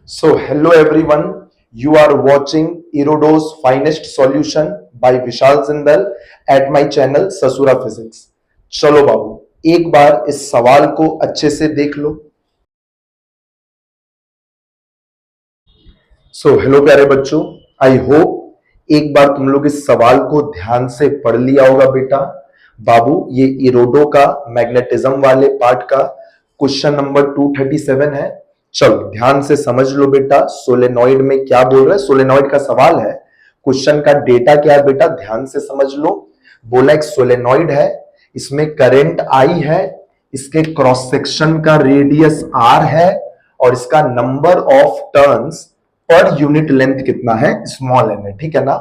So, hello everyone. You are watching Erodo's Finest Solution by Vishal Zindal at my channel ससुरा physics. चलो बाबू एक बार इस सवाल को अच्छे से देख लो। सो हेलो प्यारे बच्चों, आई होप एक बार तुम लोग इस सवाल को ध्यान से पढ़ लिया होगा बेटा। बाबू ये इरोडो का मैग्नेटिज्म वाले पार्ट का क्वेश्चन नंबर 237 है। चलो ध्यान से समझ लो बेटा, सोलेनॉइड में क्या बोल रहा है। सोलेनॉइड का सवाल है, क्वेश्चन का डेटा क्या है बेटा, ध्यान से समझ लो। बोला एक सोलेनॉइड है, इसमें करंट आई है, इसके क्रॉस सेक्शन का रेडियस आर है और इसका number of turns per unit length कितना है, स्मॉल एन है, ठीक है ना।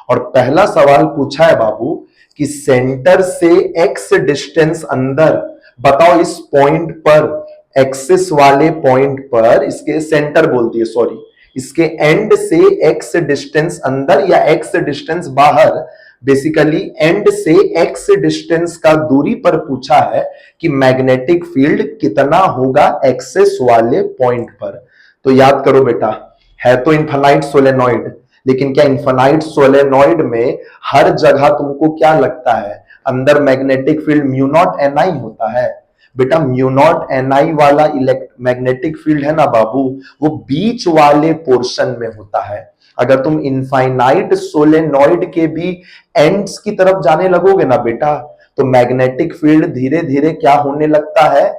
और पहला सवाल पूछा है बाबू कि सेंटर से एक्स डिस्टेंस अंदर बताओ, इस पॉइंट पर एक्सिस वाले पॉइंट पर, इसके सेंटर बोलती है सॉरी, इसके एंड से एक्स डिस्टेंस अंदर या एक्स डिस्टेंस बाहर, बेसिकली एंड से एक्स डिस्टेंस का दूरी पर पूछा है कि मैग्नेटिक फील्ड कितना होगा एक्सिस वाले पॉइंट पर। तो याद करो बेटा, है तो इन्फिनाइट सोलेनॉइड, लेकिन क्या इन्फिनाइट सोलेनॉइड में हर जगह तुमको क्या लगता है, अंदर magnetic field mu naught N I होता है? बेटा म्यू नॉट एन आई वाला मैग्नेटिक फील्ड है ना बाबू, वो बीच वाले पोर्शन में होता है। अगर तुम इनफाइनाइट सोलेनॉइड के भी एंड्स की तरफ जाने लगोगे ना बेटा, तो मैग्नेटिक फील्ड धीरे धीरे क्या होने लगता है,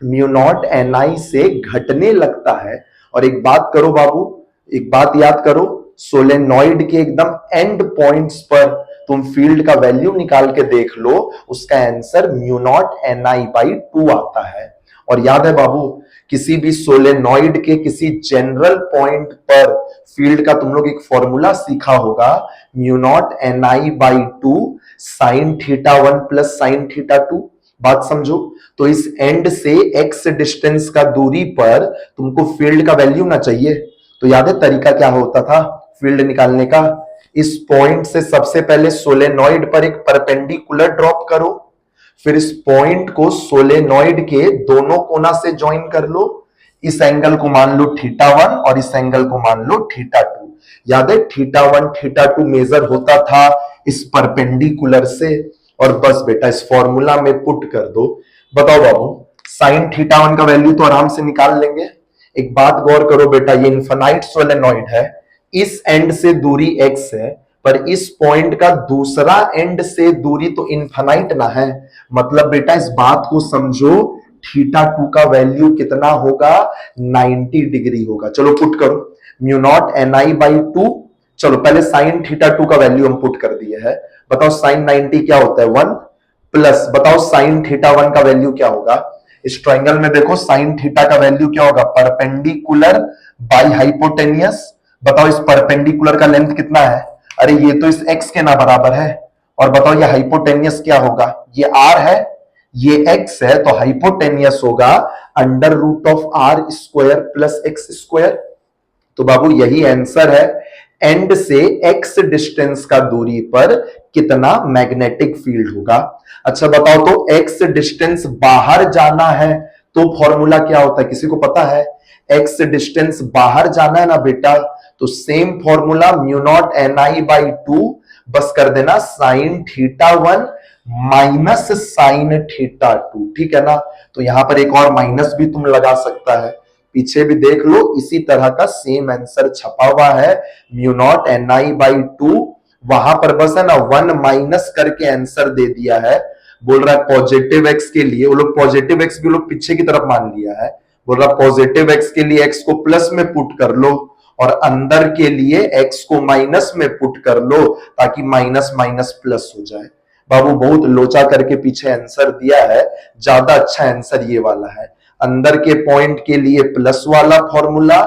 म्यू नॉट एन आई से घटने लगता है। और एक बात करो बाबू, एक बात याद करो, सोलेनॉइड के एकदम एंड पॉइंट्स पर तुम फील्ड का वैल्यू निकाल के देख लो, उसका answer mu naught N I by 2 आता है। और याद है बाबू, किसी भी सोलेनॉइड के किसी जनरल पॉइंट पर फील्ड का तुम लोग एक फॉर्मूला सीखा होगा, mu naught N I by 2 sine theta 1 plus sine theta 2। बात समझो, तो इस एंड से एक्स डिस्टेंस का दूरी पर तुमको फील्ड का वैल्यू ना चाहिए, तो याद है तरीका क्या होता था फील्ड निकालने का? इस पॉइंट से सबसे पहले सोलेनॉइड पर एक परपेंडिकुलर ड्रॉप करो, फिर इस पॉइंट को सोलेनॉइड के दोनों कोना से ज्वाइन कर लो, इस एंगल को मान लो थीटा 1 और इस एंगल को मान लो थीटा 2। याद है थीटा 1 थीटा 2 मेजर होता था इस परपेंडिकुलर से, और बस बेटा इस फॉर्मूला में पुट कर दो। बताओ बाबू, साइन थीटा 1 का वैल्यू तो आराम से निकाल लेंगे। एक बात गौर करो बेटा, ये इनफिनाइट सोलेनॉइड है, इस एंड से दूरी x है, पर इस पॉइंट का दूसरा एंड से दूरी तो इनफिनाइट ना है। मतलब बेटा इस बात को समझो, थीटा 2 का वैल्यू कितना होगा, 90 डिग्री होगा। चलो पुट करो, mu naught N I by 2। चलो पहले साइन थीटा 2 का वैल्यू हम पुट कर दिए है। बताओ साइन 90 क्या होता है, 1 प्लस, बताओ साइन थीटा 1 का वैल्यू क्या होगा? इस ट्रायंगल में देखो साइन थीटा का वैल्यू क्या होगा, परपेंडिकुलर बाई हाइपोटेनियस। बताओ इस परपेंडिकुलर का लेंथ कितना है, अरे ये तो इस एक्स के ना बराबर है। और बताओ ये हाइपोटेनियस क्या होगा, ये आर है, ये एक्स है, तो हाइपोटेनियस होगा under root of R square plus X square. तो बाबू यही आंसर है, एंड से एक्स डिस्टेंस का दूरी पर कितना मैग्नेटिक फील्ड होगा। अच्छा बताओ, तो एक्स डिस्टेंस बाहर जाना है तो फॉर्मूला क्या होता है, किसी को पता है? एक्स डिस्टेंस बाहर जाना है ना बेटा, तो same formula mu naught N I by 2, बस कर देना sine theta 1 minus sine theta 2, ठीक है ना। तो यहां पर एक और माइनस भी तुम लगा सकता है, पीछे भी देख लो इसी तरह का सेम आंसर छपा हुआ है, mu naught N I by 2। वहां पर बस है ना 1 माइनस करके आंसर दे दिया है। बोल रहा है पॉजिटिव एक्स के लिए, वो लोग पॉजिटिव एक्स भी लोग पीछे की तरफ मान लिया है। बोल रहा पॉजिटिव एक्स के लिए एक्स को प्लस में पुट कर लो, और अंदर के लिए एक्स को माइनस में पुट कर लो, ताकि माइनस माइनस प्लस हो जाए। बाबू बहुत लोचा करके पीछे आंसर दिया है, ज्यादा अच्छा आंसर ये वाला है। अंदर के पॉइंट के लिए प्लस वाला फॉर्मूला,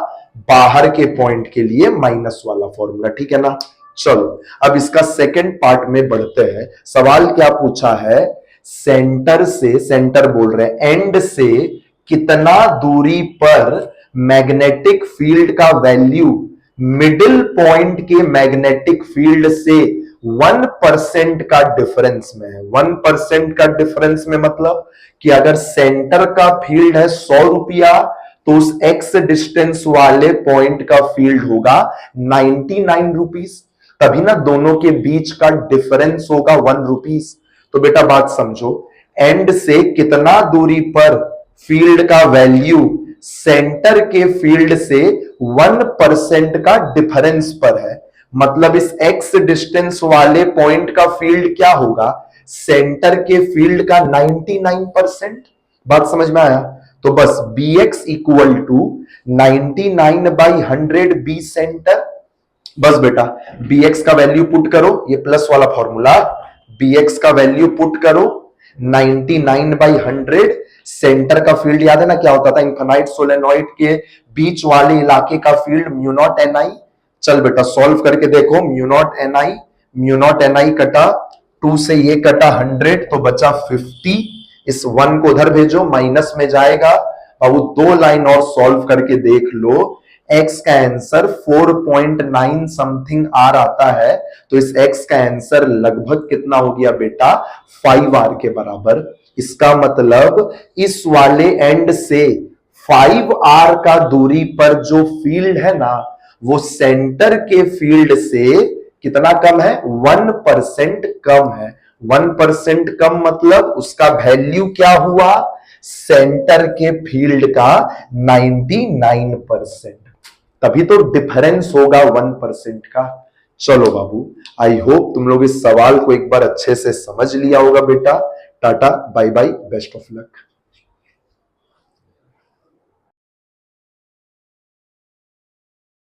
बाहर के पॉइंट के लिए माइनस वाला फॉर्मूला, ठीक है ना। चलो अब इसका सेकंड पार्ट में बढ़ते हैं। सवाल क्या पूछा है, सेंटर से, सेंटर बोल रहे हैं एंड से कितना दूरी पर मैग्नेटिक फील्ड का वैल्यू मिडिल पॉइंट के मैग्नेटिक फील्ड से 1% का डिफरेंस में है। 1% का डिफरेंस में मतलब कि अगर सेंटर का फील्ड है 100 रुपया, तो उस एक्स डिस्टेंस वाले पॉइंट का फील्ड होगा 99 रुपीस। तभी ना दोनों के बीच का डिफरेंस होगा 1 रुपीस। तो बेटा बात समझो, एंड से कितना दूरी पर फील्ड का वैल्यू सेंटर के फील्ड से 1% का डिफरेंस पर है। मतलब इस एक्स डिस्टेंस वाले पॉइंट का फील्ड क्या होगा, सेंटर के फील्ड का 99%। बात समझ में आया? तो बस bx equal to 99/100 B center. बस बेटा bx का वैल्यू पुट करो, ये प्लस वाला फॉर्मूला, bx का वैल्यू पुट करो 99/100। सेंटर का फील्ड याद है ना क्या होता था, इन्फिनाइट सोलेनॉइड के बीच वाले इलाके का फील्ड म्यू नॉट एन आई। चल बेटा सॉल्व करके देखो, म्यू नॉट एन आई कटा 2 से ये कटा 100 तो बचा 50। इस 1 को उधर भेजो, माइनस में जाएगा। और वो 2 लाइन और सॉल्व करके देख लो, x का आंसर 4.9 समथिंग आर आता है। तो इस x का आंसर लगभग कितना हो गया बेटा, 5r के बराबर। इसका मतलब इस वाले एंड से 5r का दूरी पर जो फील्ड है ना, वो सेंटर के फील्ड से कितना कम है, 1% कम है। 1% कम मतलब उसका वैल्यू क्या हुआ, सेंटर के फील्ड का 99%। तभी तो डिफरेंस होगा 1% का। चलो बाबू, आई होप तुम लोग इस सवाल को एक बार अच्छे से समझ लिया होगा बेटा। Tata bye bye, best of luck.